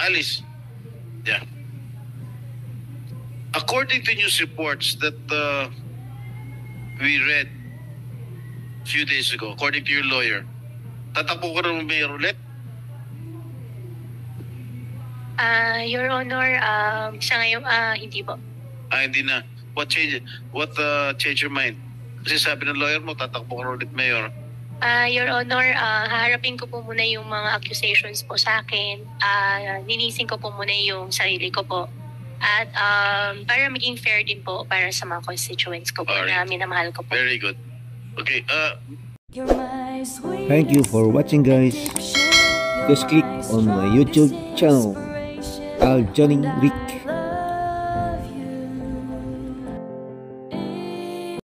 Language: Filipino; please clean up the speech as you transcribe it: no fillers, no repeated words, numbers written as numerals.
Alice. Yeah. According to news reports that we read a few days ago, according to your lawyer, tatakbo ka ng mayor ulit? Your Honor, sa ngayon, hindi po. Hindi na. What changed your mind? Kasi sabi ng lawyer mo, tatakbo ka ulit mayor. Your Honor, haharapin ko po muna yung mga accusations po sa akin. Ninisin ko po muna yung sarili ko po. At para maging fair din po para sa mga constituents ko po na minamahal ko po. Very good. Okay. Thank you for watching, guys. Just click on my YouTube channel, Al Johnny Rick.